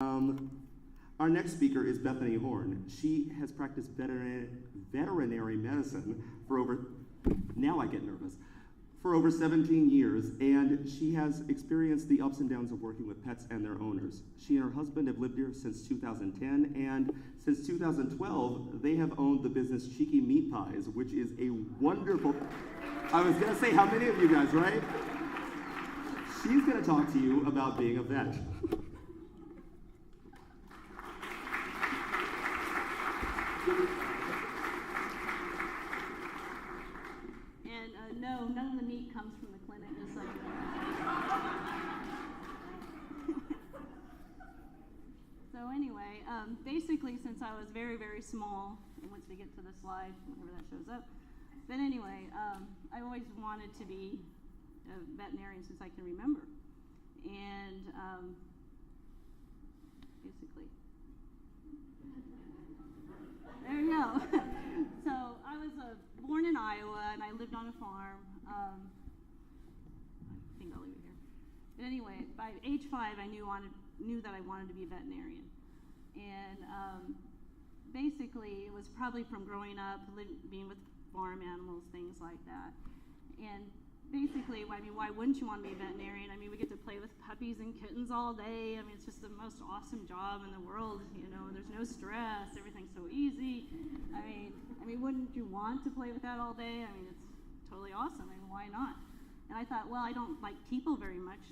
Our next speaker is Bethany Horn. She has practiced veterinary medicine for now I get nervous, for over 17 years, and she has experienced the ups and downs of working with pets and their owners. She and her husband have lived here since 2010, and since 2012, they have owned the business Cheeky Meat Pies, which is a wonderful, I was gonna say, how many of you guys, right? She's gonna talk to you about being a vet. And no, none of the meat comes from the clinic, just like So anyway, basically, since I was very, very small, and once we get to the slide, whenever that shows up, but anyway, I always wanted to be a veterinarian since I can remember. And basically, there you go. So I was born in Iowa, and I lived on a farm. I think I'll leave it here. But anyway, by age 5, I knew that I wanted to be a veterinarian. And basically, it was probably from growing up, being with farm animals, things like that. And basically, I mean, why wouldn't you want to be a veterinarian? I mean, we get to play with puppies and kittens all day. I mean, it's just the most awesome job in the world. You know, there's no stress. Everything's so easy. I mean, wouldn't you want to play with that all day? I mean, it's totally awesome. I mean, why not? And I thought, well, I don't like people very much.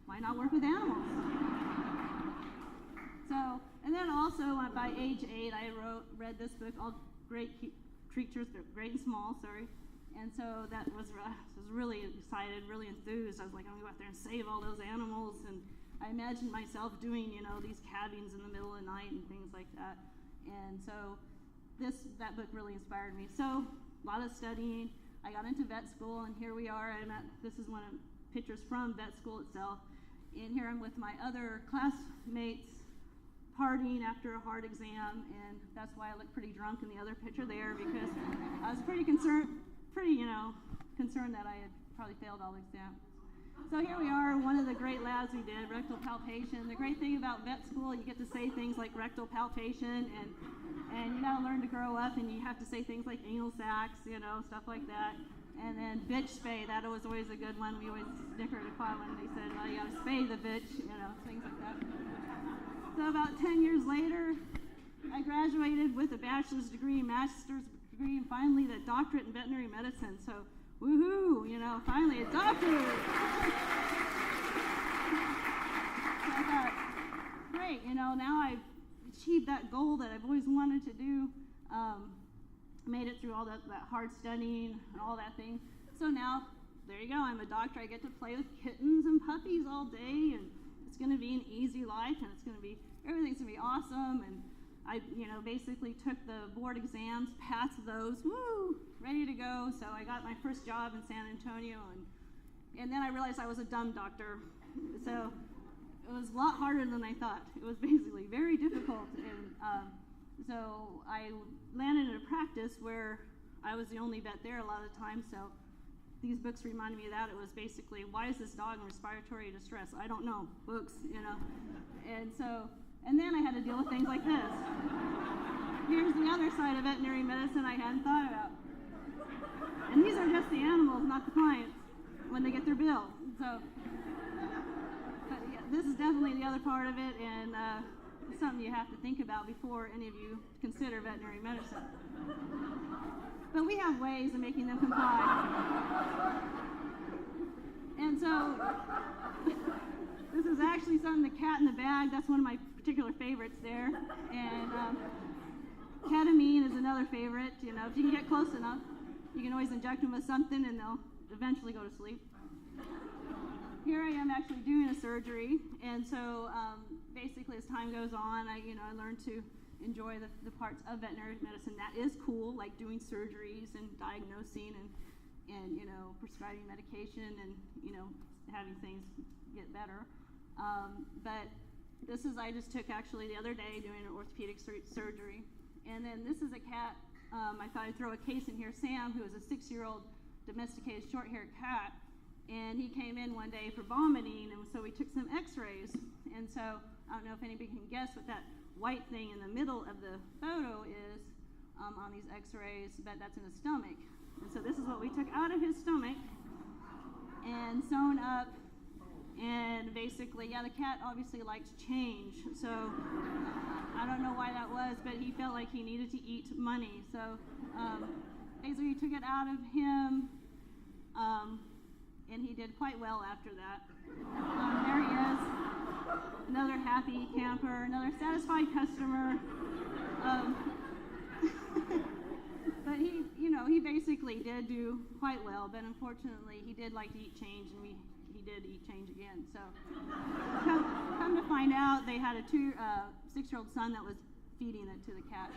Why not work with animals? So, and then also by age 8, I read this book, All Great Creatures, Great and Small, sorry. And so that was, I was really excited, really enthused. I was like, I'm gonna go out there and save all those animals. And I imagined myself doing, you know, these calvings in the middle of the night and things like that. And so that book really inspired me. So a lot of studying. I got into vet school, and here we are. This is one of pictures from vet school itself. And here I'm with my other classmates partying after a hard exam, and that's why I look pretty drunk in the other picture there, because I was pretty concerned that I had probably failed all the exams. So here we are, one of the great labs we did, rectal palpation. The great thing about vet school, you get to say things like rectal palpation, and you gotta learn to grow up, and you have to say things like anal sacs, you know, stuff like that. And then bitch spay, that was always a good one. We always snickered at Quad when they said, well, you gotta spay the bitch, you know, things like that. So about 10 years later, I graduated with a bachelor's degree, master's degree, and finally the doctorate in veterinary medicine. So, woohoo, you know, finally a doctorate. So I thought, great, you know, now I've achieved that goal that I've always wanted to do. Made it through all that hard studying and all that thing. So now, there you go, I'm a doctor. I get to play with kittens and puppies all day, and it's gonna be an easy life, and everything's gonna be awesome. And I, you know, basically took the board exams, passed those, woo, ready to go. So I got my first job in San Antonio, and then I realized I was a dumb doctor. So it was a lot harder than I thought. It was basically very difficult, and so I landed in a practice where I was the only vet there a lot of the time. So these books reminded me of that. It was basically, why is this dog in respiratory distress? I don't know, books, you know. And then I had to deal with things like this. Here's the other side of veterinary medicine I hadn't thought about. And these are just the animals, not the clients, when they get their bill. So, but yeah, this is definitely the other part of it, and it's something you have to think about before any of you consider veterinary medicine. But we have ways of making them comply. And so, this is actually something, the cat in the bag, that's one of my particular favorites there. And ketamine is another favorite. You know, if you can get close enough, you can always inject them with something and they'll eventually go to sleep. Here I am actually doing a surgery, and so basically as time goes on, I learned to enjoy the parts of veterinary medicine that is cool, like doing surgeries and diagnosing and you know, prescribing medication and, you know, having things get better. But I just took actually the other day doing an orthopedic surgery. And then this is a cat. I thought I'd throw a case in here. Sam, who is a 6-year-old domesticated short-haired cat, and he came in one day for vomiting, and so we took some x-rays. And so I don't know if anybody can guess what that white thing in the middle of the photo is on these x-rays, but that's in his stomach. And so this is what we took out of his stomach and sewn up. And basically, yeah, the cat obviously likes change. So I don't know why that was, but he felt like he needed to eat money. So basically, we took it out of him, and he did quite well after that. There he is, another happy camper, another satisfied customer. But he basically did do quite well, but unfortunately, he did like to eat change, and he did eat change again. So come to find out, they had a 6-year-old son that was feeding it to the cat.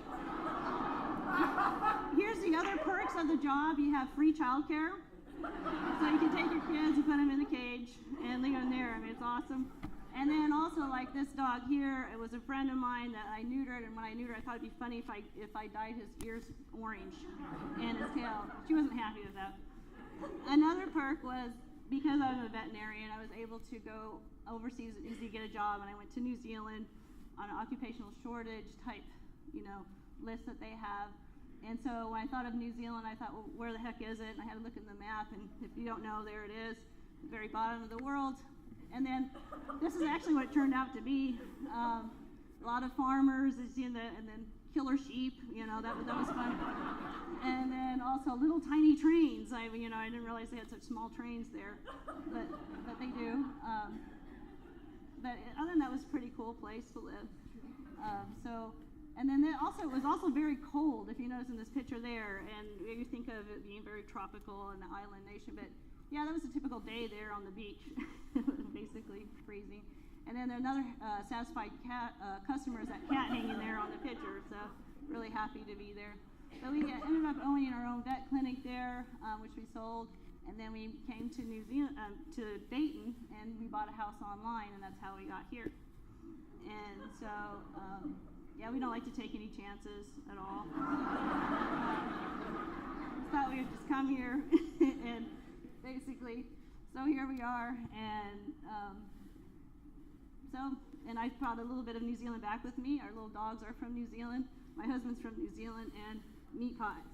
Here's the other perks of the job. You have free childcare. So you can take your kids and put them in the cage and leave them there. I mean, it's awesome. And then also, like this dog here, it was a friend of mine that I neutered, and when I neutered, I thought it'd be funny if I dyed his ears orange and his tail. She wasn't happy with that. Another perk was, because I'm a veterinarian, I was able to go overseas and easily get a job, and I went to New Zealand on an occupational shortage type, list that they have. And so when I thought of New Zealand, I thought, well, where the heck is it? And I had to look at the map, and if you don't know, there it is, the very bottom of the world. And then this is actually what it turned out to be. A lot of farmers, and then killer sheep, that was fun. And then also little tiny trains. I didn't realize they had such small trains there, but they do. But other than that, it was a pretty cool place to live. And then it was also very cold, if you notice in this picture there, and you think of it being very tropical and the island nation, but yeah, that was a typical day there on the beach. It was basically freezing. And then another satisfied customer is that cat hanging there on the picture, so really happy to be there. So we ended up owning our own vet clinic there, which we sold, and then we came to New Zealand, to Dayton, and we bought a house online, and that's how we got here. And so, yeah, we don't like to take any chances at all. Thought we would just come here and basically, so here we are, and and I brought a little bit of New Zealand back with me. Our little dogs are from New Zealand. My husband's from New Zealand, and meat pies.